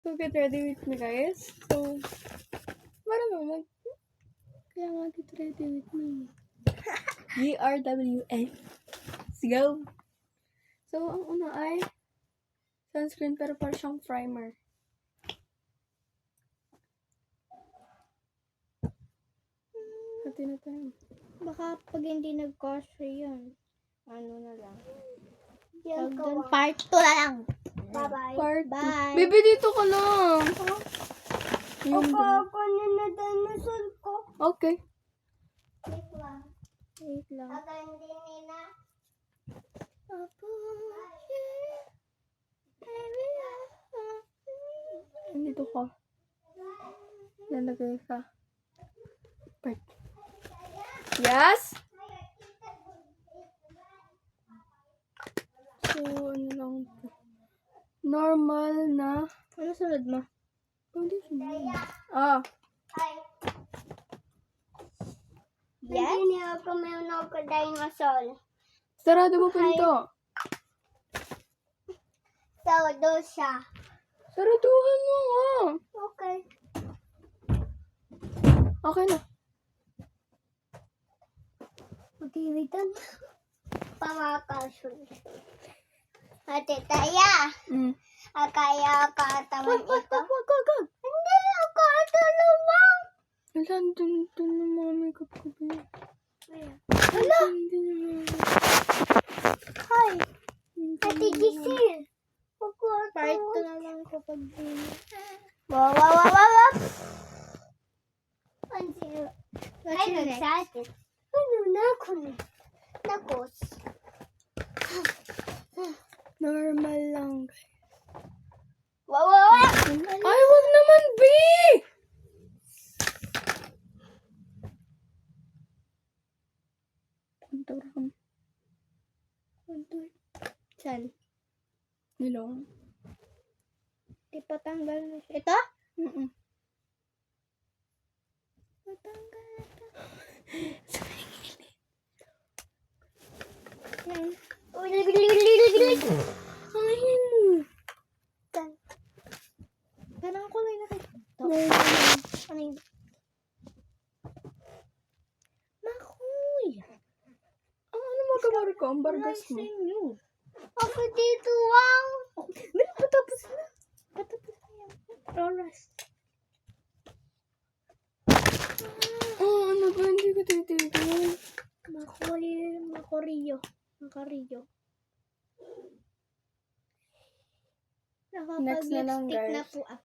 So, get ready with me, guys. So, marunong kaya nga get ready with me. GRWN. Let's go. So, ang una ay sunscreen pero para siyang primer. Hati na tayo. Baka pag hindi nag-grocery yun, ano na lang. Part 2 na lang. Bye-bye. Part Bye. Baby, dito ka lang. Yung Ako na dinosaur ko. okay. Wait lang. Wait lang. Ako hindi nila. Nandito ka. Nalagay ka. Part. Yes? So, ano lang to? Normal na. Ano sunod mo? Foundation. Ah. Yes? Hindi ako may ako dinosaur. Sarado mo pinto. Sarado siya. Saraduhan mo nga. Okay. Okay na. Magkiwitan. Pamakasun. Ate Taya. Akaya ka taman ito. Wag. Hindi ako tulungan. Wala, dun na mga makeup ko. Hala. Hindi na. Hi. Ate Giselle. Part 2 na lang ko pag Wow. Ay, nagsakit. Ano na ako na? Nakos. Normal lang. Wow. Ay, wag naman, B! Contour. Saan? Nilong. Di patanggal na siya. Ito? Patanggal na ito. Yan. Ay, Saan? Parang ako may nakita. Ano yun? Makoy! ano magawa ko? Ang bargas mo. Ako dito, wow! Meron patapos na. Patapos na yan. Oras. Ano ba? Hindi ko titigil. Makoriyo. Next na lang, Nakapag-lipstick na guys. po ako.